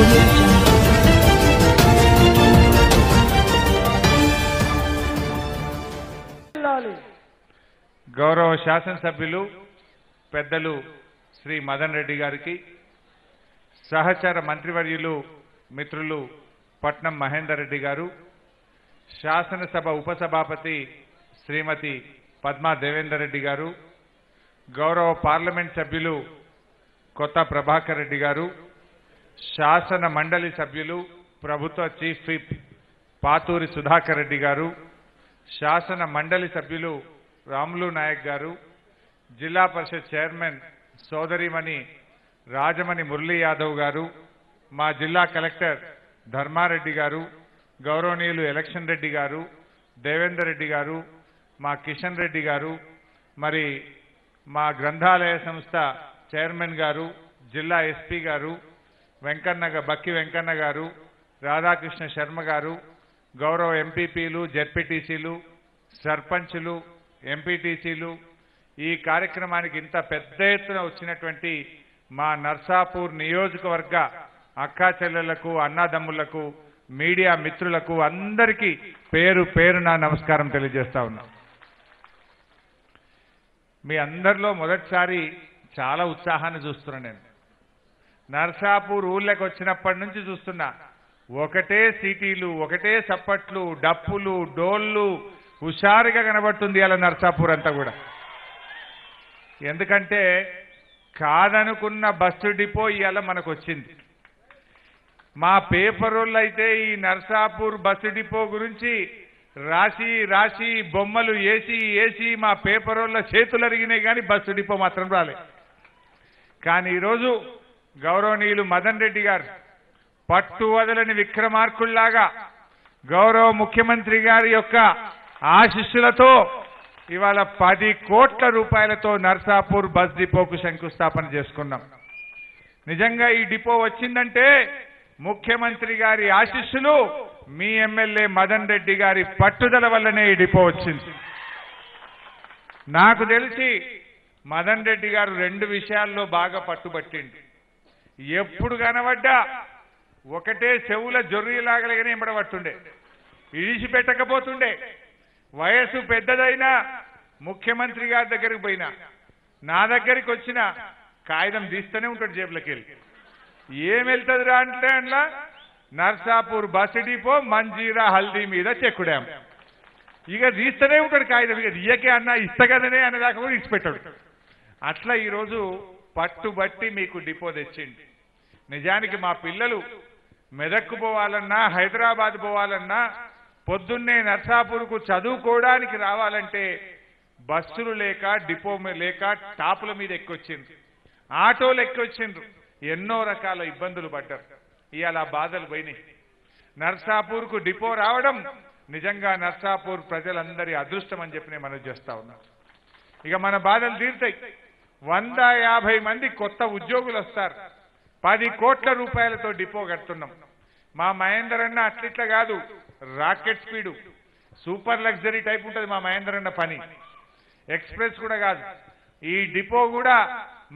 audio jungle. గౌరవ శాసనసభ్యులు పెద్దలు శ్రీ మదన్ రెడ్డి గారికి, సహచర మంత్రివర్యులు మిత్రులు పట్నం మహేందర్ రెడ్డి గారు, శాసనసభ ఉపసభాపతి శ్రీమతి పద్మా దేవేందర్ రెడ్డి గారు, గౌరవ పార్లమెంట్ సభ్యులు కొత్త ప్రభాకర్ రెడ్డి గారు, శాసన మండలి సభ్యులు ప్రభుత్వ చీఫ్ విప్ పాతూరి సుధాకర్ రెడ్డి గారు, శాసన మండలి సభ్యులు రాములు నాయక్ గారు, జిల్లా పరిషత్ చైర్మన్ సోదరిమణి రాజమణి మురళీ యాదవ్ గారు, మా జిల్లా కలెక్టర్ ధర్మారెడ్డి గారు, గౌరవనీయులు ఎలక్షన్ రెడ్డి గారు, దేవేందర్ రెడ్డి గారు, మా కిషన్ రెడ్డి గారు, మరి మా గ్రంథాలయ సంస్థ చైర్మన్ గారు, జిల్లా ఎస్పీ గారు, బక్కి వెంకన్న గారు, రాధాకృష్ణ శర్మ గారు, గౌరవ ఎంపీపీలు, జెడ్పీటీసీలు, సర్పంచులు, ఎంపీటీసీలు, ఈ కార్యక్రమానికి ఇంత పెద్ద ఎత్తున వచ్చినటువంటి మా నర్సాపూర్ నియోజకవర్గ అక్కా చెల్లెళ్లకు, అన్నాదమ్ములకు, మీడియా మిత్రులకు అందరికీ పేరు పేరున నమస్కారం తెలియజేస్తా ఉన్నా. మీ అందరిలో మొదటిసారి చాలా ఉత్సాహాన్ని చూస్తున్నా. నేను నర్సాపూర్ ఊళ్ళకి వచ్చినప్పటి నుంచి చూస్తున్నా, ఒకటే సిటీలు, ఒకటే చప్పట్లు, డప్పులు, డోళ్ళు, హుషారుగా కనబడుతుంది అలా నర్సాపూర్ అంతా కూడా. ఎందుకంటే కాదనుకున్న బస్సు డిపో ఇవాళ మనకు వచ్చింది. మా పేపరోళ్ళు అయితే ఈ నర్సాపూర్ బస్సు డిపో గురించి రాసి రాసి బొమ్మలు వేసి మా పేపరోళ్ళ చేతులు అరిగినాయి, కానీ బస్సు డిపో మాత్రం రాలే. కానీ ఈరోజు గౌరవనీయులు మదన్ రెడ్డి గారు పట్టు వదలని విక్రమార్కుల్లాగా గౌరవ ముఖ్యమంత్రి గారి యొక్క ఆశీస్సులతో ఇవాళ 10 కోట్ల రూపాయలతో నర్సాపూర్ బస్ డిపోకు శంకుస్థాపన చేసుకున్నాం. నిజంగా ఈ డిపో వచ్చిందంటే ముఖ్యమంత్రి గారి ఆశీస్సులు, మీ ఎమ్మెల్యే మదన్ రెడ్డి గారి పట్టుదల వల్లనే ఈ డిపో వచ్చింది. నాకు తెలిసి మదన్ రెడ్డి గారు 2 విషయాల్లో బాగా పట్టుబట్టింది. ఎప్పుడు కనబడ్డా ఒకటే చెవుల జొర్రీలాగలేగానే ఎంబడబట్టుండే, ఇడిచిపెట్టకపోతుండే. వయసు పెద్దదైనా ముఖ్యమంత్రి గారి దగ్గరికి పోయినా, నా దగ్గరికి వచ్చిన కాగితం తీస్తూనే ఉంటాడు జేబులకి వెళ్ళి. ఏం వెళ్తుందిరా అంటే అందులో నర్సాపూర్ బస్ డిపో మంజీరా హల్దీ మీద చెక్కుడాం. ఇక తీస్తూనే ఉంటాడు కాగితం. ఇక ఇయ్యకే అన్నా ఇస్తా కదనే అనేదాకా కూడా ఇచ్చిపెట్టాడు. అట్లా ఈరోజు పట్టుబట్టి మీకు డిపో తెచ్చింది. నిజానికి మా పిల్లలు మెదక్కు పోవాలన్నా, హైదరాబాద్ పోవాలన్నా, పొద్దున్నే నర్సాపూర్కు చదువుకోవడానికి రావాలంటే బస్సులు లేక, డిపో లేక టాపుల మీద ఎక్కొచ్చిండ్రు, ఆటోలు ఎక్కొచ్చిండ్రు, ఎన్నో రకాల ఇబ్బందులు పడ్డారు. ఇవాళ బాధలు పోయినాయి. నర్సాపూర్కు డిపో రావడం నిజంగా నర్సాపూర్ ప్రజలందరి అదృష్టం అని చెప్పి నేను మనవి చేస్తా ఉన్నా. ఇక మన బాధలు తీరుతాయి. 150 మంది కొత్త ఉద్యోగులు వస్తారు. 10 కోట్ల రూపాయలతో డిపో కడుతున్నాం. మా మహేందర్ అన్న అట్లిట్లా కాదు, rocket speed, super luxury type ఉంటుంది మా మహేందర్ అన్న పని. ఎక్స్ప్రెస్ కూడా కాదు. ఈ డిపో కూడా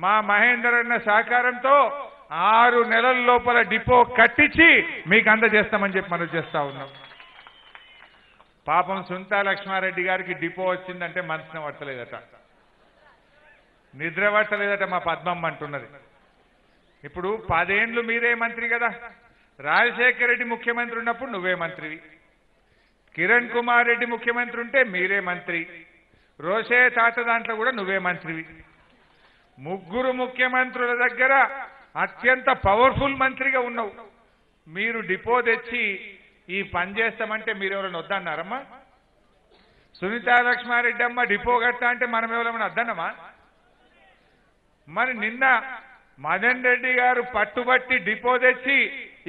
మా మహేందర్ అన్న సహకారంతో 6 నెలల లోపల డిపో కట్టించి మీకు అందజేస్తామని చెప్పి మనం చేస్తా ఉన్నాం. పాపం సుంతా లక్ష్మారెడ్డి గారికి డిపో వచ్చిందంటే మనసున పట్టలేదట, నిద్ర పట్టలేదట. మా పద్మమ్మ అంటున్నది. ఇప్పుడు 10 ఏళ్లు మీరే మంత్రి కదా, రాజశేఖర రెడ్డి ముఖ్యమంత్రి ఉన్నప్పుడు నువ్వే మంత్రివి, కిరణ్ కుమార్ రెడ్డి ముఖ్యమంత్రి ఉంటే మీరే మంత్రి, రోషే తాత దాంట్లో కూడా నువ్వే మంత్రివి. 3 ముఖ్యమంత్రుల దగ్గర అత్యంత పవర్ఫుల్ మంత్రిగా ఉన్నావు. మీరు డిపో తెచ్చి ఈ పని చేస్తామంటే మీరు ఎవరైనా వద్దన్నారమ్మా? సునీతా లక్ష్మారెడ్డి అమ్మ డిపో కడతా అంటే మనం ఎవరైనా వద్దన్నమా? మరి నిన్న మదన్ రెడ్డి గారు పట్టుబట్టి డిపో తెచ్చి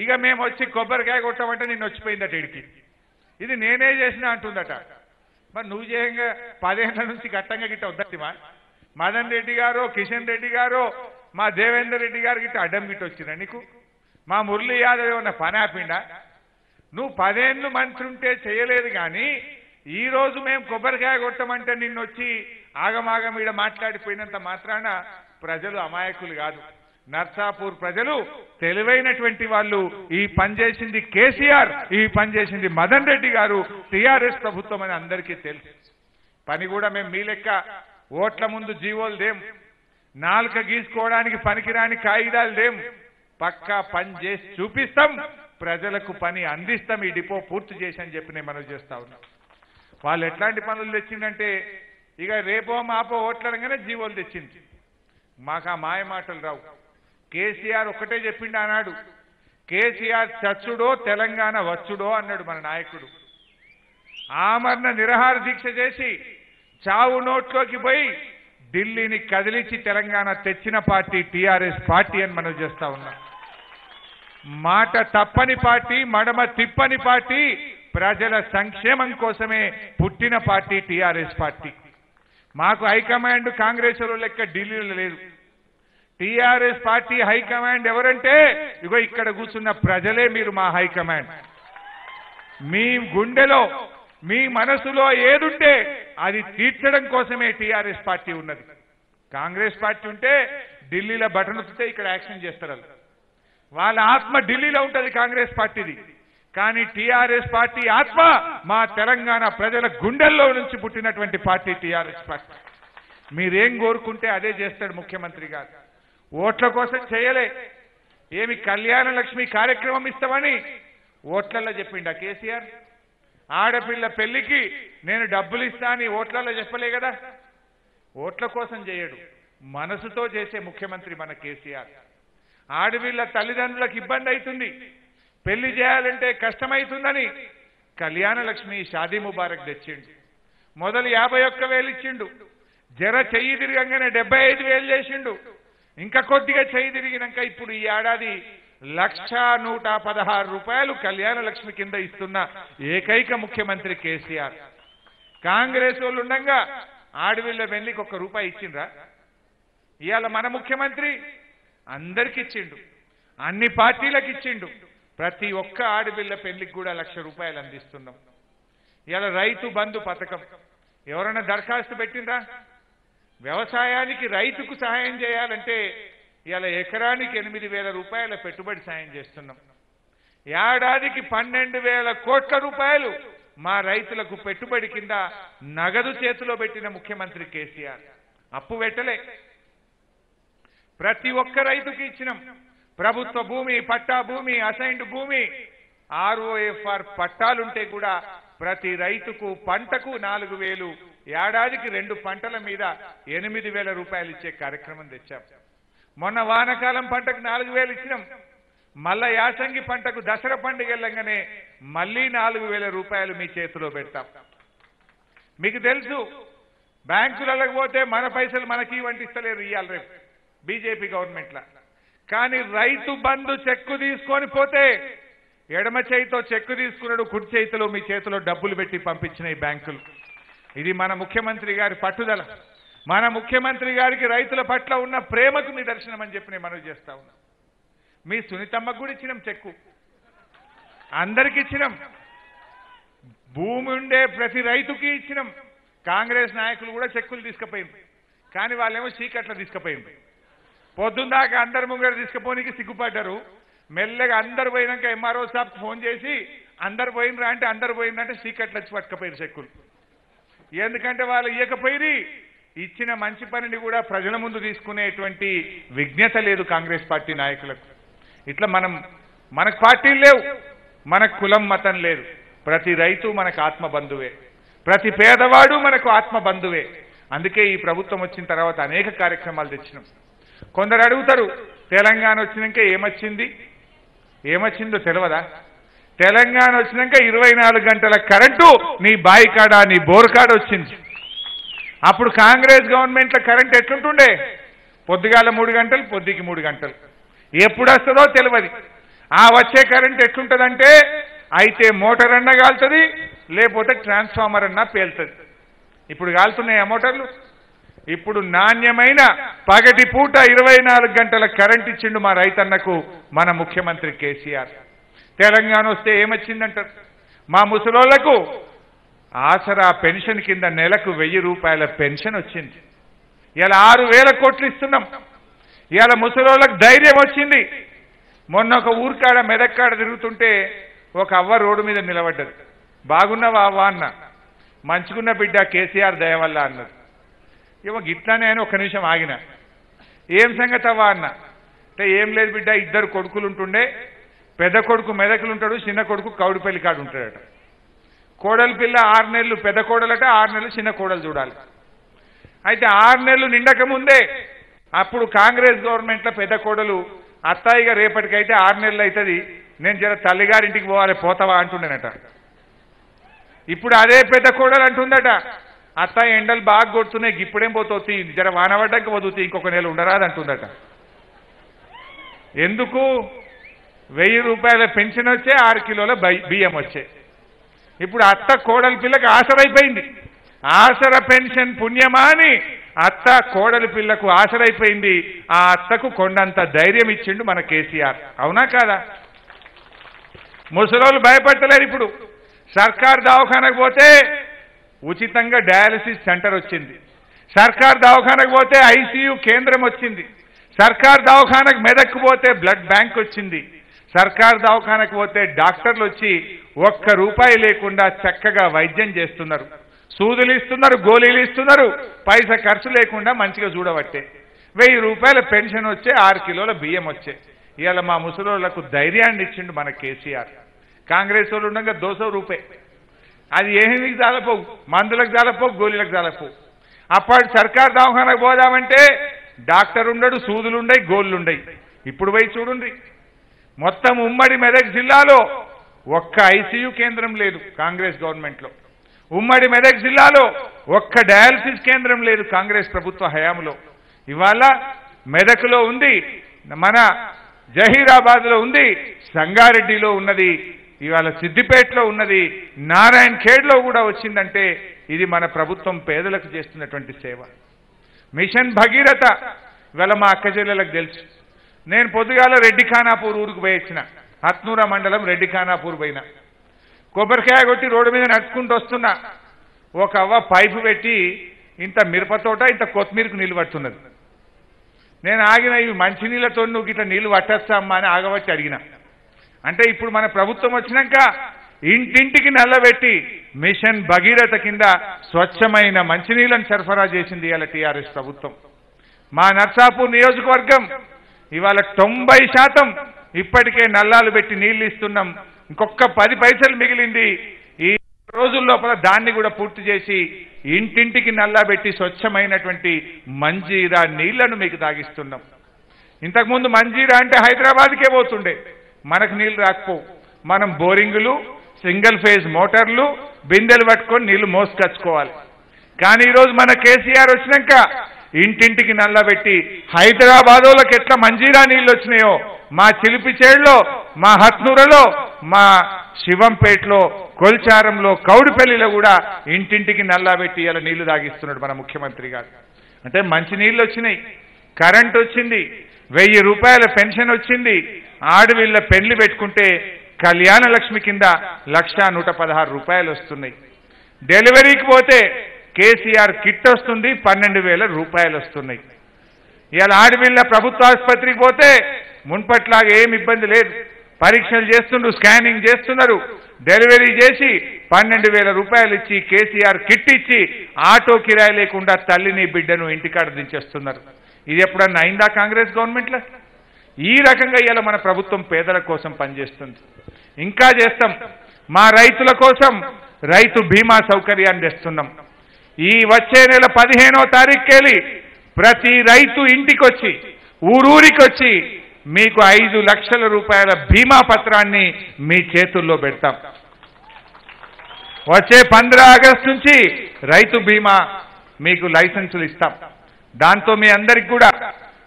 ఇక మేము వచ్చి కొబ్బరికాయ కొట్టామంటే నిన్ను వచ్చిపోయిందట ఇడికి. ఇది నేనే చేసినా అంటుందట. మరి నువ్వు చేయంగా 10 ఏళ్ల నుంచి గట్టంగా గిట్ట వద్దటిమా? మదన్ రెడ్డి గారు, కిషన్ రెడ్డి గారు, మా దేవేందర్ రెడ్డి గారు గిట్ట అడ్డం గిట్ట వచ్చినా నీకు? మా మురళీ యాదవ్ ఏమన్నా పని ఆపిండా? నువ్వు 10 ఏళ్లు మంత్రి ఉంటే చేయలేదు. కానీ ఈ రోజు మేము కొబ్బరికాయ కొట్టమంటే నిన్ను వచ్చి ఆగమాగం ఈడ మాట్లాడిపోయినంత మాత్రాన ప్రజలు అమాయకులు కాదు. నర్సాపూర్ ప్రజలు తెలివైనటువంటి వాళ్ళు. ఈ పనిచేసింది కేసీఆర్, ఈ పనిచేసింది మదన్ రెడ్డి గారు, టీఆర్ఎస్ ప్రభుత్వం అని అందరికీ తెలుసు. పని కూడా మేము మీ లెక్క ఓట్ల ముందు జీవోలు దేం, నాలుక గీసుకోవడానికి పనికిరాని కాగితాలు దేం, పక్కా పని చేసి చూపిస్తాం, ప్రజలకు పని అందిస్తాం, ఈ డిపో పూర్తి చేసి అని చెప్పి నేను మనవి చేస్తా ఉన్నా. వాళ్ళు ఎట్లాంటి పనులు తెచ్చిందంటే ఇక రేపో మాపో ఓట్లనగానే జీవోలు తెచ్చింది. మాకు ఆ మాయ మాటలు రావు. కేసీఆర్ ఒక్కటే చెప్పిండు అన్నాడు, కేసీఆర్ చచ్చుడో తెలంగాణ వచ్చుడో అన్నాడు మన నాయకుడు. ఆమరణ నిరాహార దీక్ష చేసి చావు నోట్లోకి పోయి ఢిల్లీని కదిలించి తెలంగాణ తెచ్చిన పార్టీ టీఆర్ఎస్ పార్టీ అని మనం చేస్తా ఉన్నాం. మాట తప్పని పార్టీ, మడమ తిప్పని పార్టీ, ప్రజల సంక్షేమం కోసమే పుట్టిన పార్టీ టీఆర్ఎస్ పార్టీ. మాకు హైకమాండ్ కాంగ్రెస్ లెక్క ఢిల్లీలో లేదు. టీఆర్ఎస్ పార్టీ హైకమాండ్ ఎవరంటే ఇగో ఇక్కడ కూర్చున్న ప్రజలే మీరు మా హైకమాండ్. మీ గుండెలో మీ మనసులో ఏదుంటే అది తీర్చడం కోసమే టీఆర్ఎస్ పార్టీ ఉన్నది. కాంగ్రెస్ పార్టీ ఉంటే ఢిల్లీలో బటన్ వస్తే ఇక్కడ యాక్షన్ చేస్తారు. వాళ్ళ ఆత్మ ఢిల్లీలో ఉంటుంది కాంగ్రెస్ పార్టీది. కానీ టీఆర్ఎస్ పార్టీ ఆత్మ మా తెలంగాణ ప్రజల గుండెల్లో నుంచి పుట్టినటువంటి పార్టీ టీఆర్ఎస్ పార్టీ. మీరేం కోరుకుంటే అదే చేస్తాడు ముఖ్యమంత్రి గారు. ఓట్ల కోసం చేయలే. ఏమి కళ్యాణ లక్ష్మి కార్యక్రమం ఇస్తామని ఓట్లలో చెప్పిండా కేసీఆర్? ఆడపిల్ల పెళ్లికి నేను డబ్బులు ఇస్తా అని ఓట్లలో చెప్పలే కదా. ఓట్ల కోసం చేయడు, మనసుతో చేసే ముఖ్యమంత్రి మన కేసీఆర్. ఆడపిల్ల తల్లిదండ్రులకు ఇబ్బంది అవుతుంది, పెళ్లి చేయాలంటే కష్టమవుతుందని కళ్యాణ లక్ష్మి షాదీ ముబారక్ తెచ్చిండు. మొదలు 51,000 ఇచ్చిండు, జర చెయ్యి తిరగంగానే 75,000 చేసిండు. ఇంకా కొద్దిగా చెయ్యి తిరిగినాక ఇప్పుడు ఈ ఏడాది 1,116 రూపాయలు కళ్యాణ లక్ష్మి కింద ఇస్తున్న ఏకైక ముఖ్యమంత్రి కేసీఆర్. కాంగ్రెస్ వాళ్ళు ఉండగా ఆడపిల్ల పెళ్లికి ₹1 ఇచ్చిండ్రా? ఇవాళ మన ముఖ్యమంత్రి అందరికి ఇచ్చిండు, అన్ని పార్టీలకు ఇచ్చిండు. ప్రతి ఒక్క ఆడపిల్ల పెళ్లికి కూడా ₹1,00,000 అందిస్తున్నాం. ఇవాళ రైతు బంధు పథకం ఎవరైనా దరఖాస్తు పెట్టిండ్రా? వ్యవసాయానికి రైతుకు సహాయం చేయాలంటే ఇవాళ ఎకరానికి 8,000 రూపాయల పెట్టుబడి సాయం చేస్తున్నాం. ఏడాదికి 12,000 కోట్ల రూపాయలు మా రైతులకు పెట్టుబడి కింద నగదు చేతిలో పెట్టిన ముఖ్యమంత్రి కేసీఆర్. అప్పు పెట్టలే, ప్రతి ఒక్క రైతుకి ఇచ్చినాం. ప్రభుత్వ భూమి, పట్టా భూమి, అసైన్డ్ భూమి, ROFR పట్టాలుంటే కూడా ప్రతి రైతుకు పంటకు 4,000, ఏడాదికి 2 పంటల మీద 8,000 రూపాయలు ఇచ్చే కార్యక్రమం తెచ్చాం. మొన్న వానకాలం పంటకు 4,000 ఇచ్చినాం. మళ్ళా యాసంగి పంటకు దసరా పండుగ వెళ్ళంగానే మళ్ళీ 4,000 రూపాయలు మీ చేతిలో పెడతాం. మీకు తెలుసు, బ్యాంకులకు పోతే మన పైసలు మనకి వంటిస్తలేరు ఇయ్యాలి రేపు బీజేపీ గవర్నమెంట్లా. కానీ రైతు బంధు చెక్కు తీసుకొని పోతే ఎడమ చేయితో చెక్కు తీసుకున్నాడు, కుడి చేతిలో మీ చేతిలో డబ్బులు పెట్టి పంపించిన ఈ బ్యాంకులు. ఇది మన ముఖ్యమంత్రి గారి పట్టుదల, మన ముఖ్యమంత్రి గారికి రైతుల పట్ల ఉన్న ప్రేమకు నిదర్శనం అని చెప్పి నేను మనవి చేస్తా ఉన్నా. మీ సునీతమ్మకు కూడా ఇచ్చినాం చెక్కు, అందరికి ఇచ్చినాం. భూమి ఉండే ప్రతి రైతుకి ఇచ్చినాం. కాంగ్రెస్ నాయకులు కూడా చెక్కులు తీసుకుపోయింది, కానీ వాళ్ళేమో చీకట్ల తీసుకుపోయింది. పొద్దుందాకా అందరు ముంగడు తీసుకుపోనికి సిగ్గుపడ్డారు. మెల్లగా అందరు పోయినాక MRO సాబ్ ఫోన్ చేసి అందరు పోయినరా అంటే అందరు పోయిందంటే చీకట్లు వచ్చి పట్టుకపోయారు చెక్కులు. ఎందుకంటే వాళ్ళు ఇయ్యకపోయి ఇచ్చిన మంచి పనిని కూడా ప్రజల ముందు తీసుకునేటువంటి విజ్ఞత లేదు కాంగ్రెస్ పార్టీ నాయకులకు. ఇట్లా మనకు పార్టీలు లేవు, మనకు కులం మతం లేదు. ప్రతి రైతు మనకు ఆత్మ బంధువే, ప్రతి పేదవాడు మనకు ఆత్మ బంధువే. అందుకే ఈ ప్రభుత్వం వచ్చిన తర్వాత అనేక కార్యక్రమాలు తెచ్చినాం. కొందరు అడుగుతారు, తెలంగాణ వచ్చినాక ఏమొచ్చిందో తెలియదా? తెలంగాణ వచ్చినాక 24 గంటల కరెంటు నీ బాయి కాడ, నీ బోర్ కాడ వచ్చింది. అప్పుడు కాంగ్రెస్ గవర్నమెంట్లో కరెంట్ ఎట్లుంటుండే? పొద్దుగాల 3 గంటలు, పొద్దుకి 3 గంటలు. ఎప్పుడు వస్తుందో తెలియదు. ఆ వచ్చే కరెంట్ ఎట్లుంటుందంటే అయితే మోటార్ అన్నా కాలుతుంది, లేకపోతే ట్రాన్స్ఫార్మర్ అన్నా పేలుతుంది. ఇప్పుడు కాలుతున్నాయి ఆ మోటార్లు. ఇప్పుడు నాణ్యమైన పగటి పూట 24 గంటల కరెంట్ ఇచ్చిండు మా రైతన్నకు మన ముఖ్యమంత్రి కేసీఆర్. తెలంగాణ వస్తే ఏమొచ్చిందంటారు? మా ముసలోళ్లకు ఆసరా పెన్షన్ కింద నెలకు 1,000 రూపాయల పెన్షన్ వచ్చింది. ఇలా 6,000 కోట్లు ఇస్తున్నాం. ఇవాళ ముసలోళ్ళకి ధైర్యం వచ్చింది. మొన్న ఒక ఊరికాడ మెదక్కాడ తిరుగుతుంటే ఒక అవ్వ రోడ్డు మీద నిలబడ్డది. బాగున్నావా అవ్వ అన్న. మంచుకున్న బిడ్డ కేసీఆర్ దయ వల్ల అన్నది. ఇవ్వ గిట్లానే అని ఒక్క నిమిషం ఆగిన. ఏం సంగతి అవ్వ అన్న అంటే ఏం లేదు బిడ్డ, 2 కొడుకులు ఉంటుండే, పెద్ద కొడుకు మెదకులు ఉంటాడు, చిన్న కొడుకు కౌడిపల్లి కాడు ఉంటాడట. కోడలి పిల్ల 6 నెలలు పెద్ద కోడలట, 6 నెలలు చిన్న కోడలు చూడాలి. అయితే 6 నెలలు నిండక ముందే అప్పుడు కాంగ్రెస్ గవర్నమెంట్లో పెద్ద కోడలు అత్తాయిగా రేపటికైతే 6 నెలలు అవుతుంది, నేను జర తల్లిగారింటికి పోవాలి పోతావా అంటుండేనట. ఇప్పుడు అదే పెద్ద కోడలు అంటుందట, అత్తాయి ఎండలు బాగా కొడుతున్నాయి, ఇప్పుడేం పోతుంది, జర వానబడ్డాక పోతుంది, ఇంకొక నెల ఉండరాదు అంటుందట. ఎందుకు? 1000 రూపాయల పెన్షన్ వచ్చే, 6 కిలోల బియ్యం వచ్చే. ఇప్పుడు అత్త కోడలి పిల్లకి ఆసరైపోయింది. ఆసర పెన్షన్ పుణ్యమా అని అత్త కోడలి పిల్లకు ఆసరైపోయింది. ఆ అత్తకు కొండంత ధైర్యం ఇచ్చిండు మన కేసీఆర్. అవునా కాదా? ముసలోళ్ళు భయపడతలేరు. ఇప్పుడు సర్కార్ దవాఖానకు పోతే ఉచితంగా డయాలసిస్ సెంటర్ వచ్చింది. సర్కార్ దవాఖానకు పోతే ఐసీయూ కేంద్రం వచ్చింది. సర్కార్ దవాఖానకు మెదక్కు పోతే బ్లడ్ బ్యాంక్ వచ్చింది. సర్కార్ దవాఖానకు పోతే డాక్టర్లు వచ్చి 1 రూపాయి లేకుండా చక్కగా వైద్యం చేస్తున్నారు. సూదులు ఇస్తున్నారు, గోళీలు ఇస్తున్నారు, పైసా ఖర్చు లేకుండా మంచిగా చూడబట్టే. 1000 రూపాయల పెన్షన్ వచ్చే, 6 కిలోల బియ్యం వచ్చే. ఇవాళ మా ముసలోళ్లకు ధైర్యాన్ని ఇచ్చిండు మన కేసీఆర్. కాంగ్రెస్ వాళ్ళు ఉండగా 200 రూపాయి, అది ఏమీ జాలపోవు, మందులకు జాలపోవు, గోళీలకు జాలపోవు. అప్పటి సర్కార్ దవాఖానకు పోదామంటే డాక్టర్ ఉండడు, సూదులుండయి, గోళ్ళుండయి. ఇప్పుడు పోయి చూడండి, మొత్తం ఉమ్మడి మెదక్ జిల్లాలో 1 ఐసీయూ కేంద్రం లేదు కాంగ్రెస్ గవర్నమెంట్లో. ఉమ్మడి మెదక్ జిల్లాలో 1 డయాలసిస్ కేంద్రం లేదు కాంగ్రెస్ ప్రభుత్వ హయాంలో. ఇవాళ మెదక్లో ఉంది, మన జహీరాబాద్లో ఉంది, సంగారెడ్డిలో ఉన్నది, ఇవాళ సిద్దిపేటలో ఉన్నది, నారాయణ ఖేడ్లో కూడా వచ్చిందంటే ఇది మన ప్రభుత్వం పేదలకు చేస్తున్నటువంటి సేవ. మిషన్ భగీరథ ఇవాళ మా అక్క చెల్లెలకు తెలుసు. నేను పొద్దుగాల రెడ్డి ఖానాపూర్ ఊరికి పోయొచ్చిన, హత్నూర మండలం రెడ్డి ఖానాపూర్ పోయినా. కొబ్బరికాయ కొట్టి రోడ్డు మీద నడుచుకుంటూ వస్తున్నా. ఒక అవ్వ పైపు పెట్టి ఇంత మిరపతోట ఇంత కొత్తిమీరకు నీళ్ళు పడుతున్నది. నేను ఆగిన, ఇవి మంచినీళ్ళతో నువ్వు ఇట్లా నీళ్లు పట్టచ్చా అమ్మా అని ఆగబట్టి అడిగిన. అంటే ఇప్పుడు మన ప్రభుత్వం వచ్చినాక ఇంటింటికి నల్లబెట్టి మిషన్ భగీరథ కింద స్వచ్ఛమైన మంచినీళ్ళను సరఫరా చేసింది ఇవాళ టీఆర్ఎస్ ప్రభుత్వం. మా నర్సాపూర్ నియోజకవర్గం ఇవాళ 90% ఇప్పటికే నల్లాలు పెట్టి నీళ్లు ఇస్తున్నాం. ఇంకొక 10 పైసలు మిగిలింది. ఈ రోజుల లోపల దాన్ని కూడా పూర్తి చేసి ఇంటింటికి నల్లా పెట్టి స్వచ్ఛమైనటువంటి మంజీరా నీళ్లను మీకు తాగిస్తున్నాం. ఇంతకుముందు మంజీరా అంటే హైదరాబాద్కే పోతుండే, మనకు నీళ్లు రాకపోవు. మనం బోరింగులు, సింగిల్ ఫేజ్ మోటార్లు, బిందెలు పట్టుకొని నీళ్లు మోసుకొచ్చుకోవాలి. కానీ ఈరోజు మన కేసీఆర్ వచ్చినాక ఇంటింటికి నల్లబెట్టి హైదరాబాదోళ్ళకి ఎట్లా మంజీరా నీళ్ళు వచ్చినాయో మా చిలిపిచేడులో, మా హత్నూరలో, మా శివంపేటలో, కొల్చారంలో, కౌడిపల్లిలో కూడా ఇంటింటికి నల్లబెట్టి ఇలా నీళ్లు తాగిస్తున్నాడు మన ముఖ్యమంత్రి గారు. అంటే మంచి నీళ్ళు వచ్చినాయి, కరెంట్ వచ్చింది, 1000 రూపాయల పెన్షన్ వచ్చింది. ఆడవిళ్ళ పెళ్లి పెట్టుకుంటే కళ్యాణ లక్ష్మి కింద 1,116 రూపాయలు వస్తున్నాయి. డెలివరీకి పోతే కేసీఆర్ కిట్ వస్తుంది, 12,000 రూపాయలు వస్తున్నాయి. ఇవాళ ఆడవిళ్ళ ప్రభుత్వ ఆసుపత్రికి పోతే మున్పట్లాగా ఏం ఇబ్బంది లేదు. పరీక్షలు చేస్తుండ్రు, స్కానింగ్ చేస్తున్నారు. డెలివరీ చేసి 12,000 రూపాయలు ఇచ్చి కేసీఆర్ కిట్ ఇచ్చి ఆటో కిరాయి లేకుండా తల్లిని బిడ్డను ఇంటికాడ దించేస్తున్నారు. ఇది ఎప్పుడన్నా అయిందా కాంగ్రెస్ గవర్నమెంట్లో? ఈ రకంగా ఇవాళ మన ప్రభుత్వం పేదల కోసం పనిచేస్తుంది. ఇంకా చేస్తాం. మా రైతుల కోసం రైతు బీమా సౌకర్యాన్ని తెస్తున్నాం. ఈ వచ్చే నెల 15వ తారీఖుకెళ్ళి ప్రతి రైతు ఇంటికొచ్చి, ఊరూరికి వచ్చి మీకు 5 లక్షల రూపాయల బీమా పత్రాన్ని మీ చేతుల్లో పెడతాం. వచ్చే 15 ఆగస్టు నుంచి రైతు బీమా మీకు లైసెన్సులు ఇస్తాం. దాంతో మీ అందరికి కూడా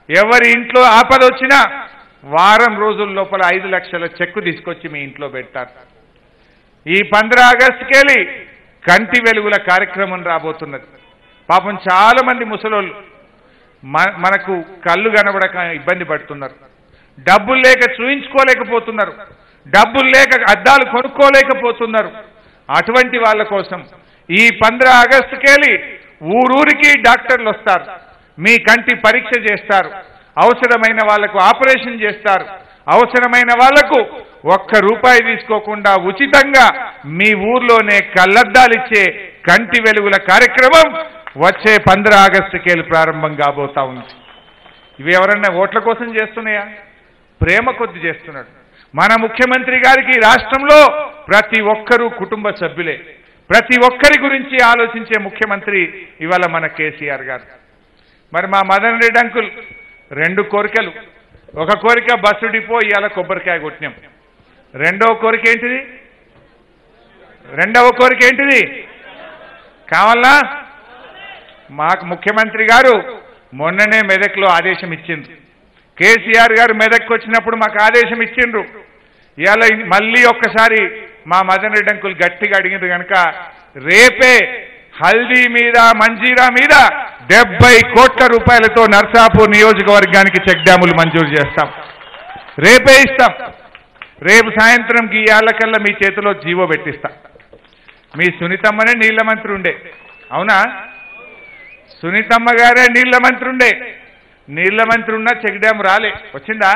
ఎవరి ఇంట్లో ఆపద వచ్చినా వారం రోజుల లోపల 5 లక్షల చెక్కు తీసుకొచ్చి మీ ఇంట్లో పెడతారు. ఈ 15 ఆగస్టుకెళ్ళి కంటి వెలుగుల కార్యక్రమం రాబోతున్నది. పాపం చాలా మంది ముసలోళ్ళు మనకు కళ్ళు కనబడక ఇబ్బంది పడుతున్నారు, డబ్బులు లేక చూయించుకోలేకపోతున్నారు, డబ్బులు లేక అద్దాలు కొనుక్కోలేకపోతున్నారు. అటువంటి వాళ్ళ కోసం ఈ 15 ఆగస్టుకెళ్ళి ఊరూరికి డాక్టర్లు వస్తారు, మీ కంటి పరీక్ష చేస్తారు, అవసరమైన వాళ్లకు ఆపరేషన్ చేస్తారు, అవసరమైన వాళ్లకు ₹1 తీసుకోకుండా ఉచితంగా మీ ఊర్లోనే కళ్లద్దాలిచ్చే కంటి వెలుగుల కార్యక్రమం వచ్చే 15 ఆగస్టుకేలు ప్రారంభం కాబోతా ఉంది. ఇవి ఎవరన్నా ఓట్ల కోసం చేస్తున్నాయా? ప్రేమ కొద్ది చేస్తున్నాడు. మన ముఖ్యమంత్రి గారికి రాష్ట్రంలో ప్రతి ఒక్కరూ కుటుంబ సభ్యులే. ప్రతి ఒక్కరి గురించి ఆలోచించే ముఖ్యమంత్రి ఇవాళ మన కేసీఆర్ గారు. మరి మా మదన్ రెడ్డి అంకుల్ 2 కోరికలు. ఒక కోరిక బస్సు డిపో, ఇవాళ కొబ్బరికాయ కొట్టినాం. రెండవ కోరిక ఏంటిది? కావాలా? మాకు ముఖ్యమంత్రి గారు మొన్ననే మెదక్లో ఆదేశం ఇచ్చిండ్రు. కేసీఆర్ గారు మెదక్కి వచ్చినప్పుడు మాకు ఆదేశం ఇచ్చిండ్రు. ఇవాళ మళ్ళీ ఒక్కసారి మా మదన్ రెడ్డి అంకుల్ గట్టిగా అడిగిండ్రు కనుక రేపే హల్దీ మీద, మంజీరా మీద 70 కోట్ల రూపాయలతో నర్సాపూర్ నియోజకవర్గానికి చెక్ డ్యాములు మంజూరు చేస్తాం. రేపే ఇస్తాం. రేపు సాయంత్రంకి ఇవాళకల్లా మీ చేతిలో జీవో పెట్టిస్తా. మీ సునీతమ్మనే నీళ్ల మంత్రి ఉండే, అవునా? సునీతమ్మ గారే నీళ్ల మంత్రి ఉండే. నీళ్ల మంత్రి ఉన్నా చెక్ డ్యామ్ రాలే, వచ్చిందా?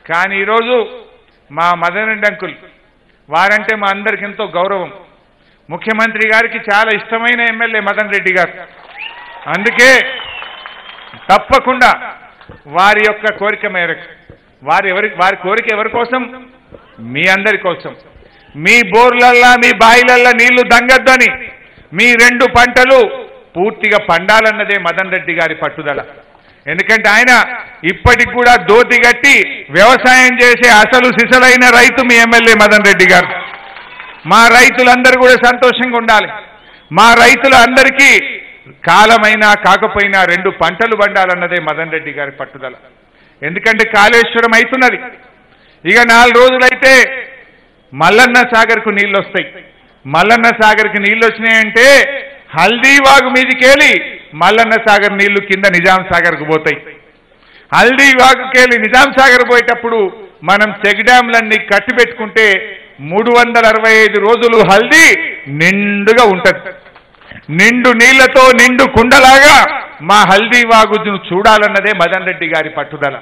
కానీ ఈరోజు మా మదన్ రెడ్డి అంకుల్ వారంటే మా అందరికి ఎంతో గౌరవం. ముఖ్యమంత్రి గారికి చాలా ఇష్టమైన ఎమ్మెల్యే మదన్ రెడ్డి గారు. అందుకే తప్పకుండా వారి యొక్క కోరిక మేరకు, వారి కోరిక ఎవరి కోసం? మీ అందరి కోసం. మీ బోర్లల్లా, మీ బాయిలల్లా నీళ్లు దంగద్దని, మీ 2 పంటలు పూర్తిగా పండాలన్నదే మదన్ రెడ్డి గారి పట్టుదల. ఎందుకంటే ఆయన ఇప్పటికి కూడా దోతి గట్టి వ్యవసాయం చేసే అసలు సిసలైన రైతు మీ ఎమ్మెల్యే మదన్ రెడ్డి గారు. మా రైతులందరూ కూడా సంతోషంగా ఉండాలి. మా రైతులందరికీ కాలమైనా కాకపోయినా 2 పంటలు పండాలన్నదే మదన్ రెడ్డి గారి పట్టుదల. ఎందుకంటే కాళేశ్వరం అవుతున్నది. ఇక 4 రోజులైతే మల్లన్న సాగర్కు నీళ్ళు వస్తాయి. మల్లన్న సాగర్కి నీళ్ళు వచ్చినాయంటే హల్దీవాగు మీదికెళ్ళి మల్లన్న సాగర్ నీళ్లు కింద నిజాం సాగర్కు పోతాయి. హల్దీవాగుకెళ్ళి నిజాం సాగర్ పోయేటప్పుడు మనం చెక్ డ్యాంలన్నీ కట్టిపెట్టుకుంటే 365 రోజులు హల్దీ నిండుగా ఉంటది. నిండు నీళ్లతో నిండు కుండలాగా మా హల్దీవాగును చూడాలన్నదే మదన్ రెడ్డి గారి పట్టుదల.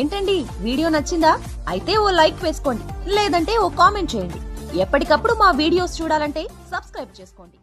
ఏంటండి, వీడియో నచ్చిందా? అయితే ఓ లైక్ వేసుకోండి, లేదంటే ఓ కామెంట్ చేయండి. ఎప్పటికప్పుడు మా వీడియోస్ చూడాలంటే సబ్స్క్రైబ్ చేసుకోండి.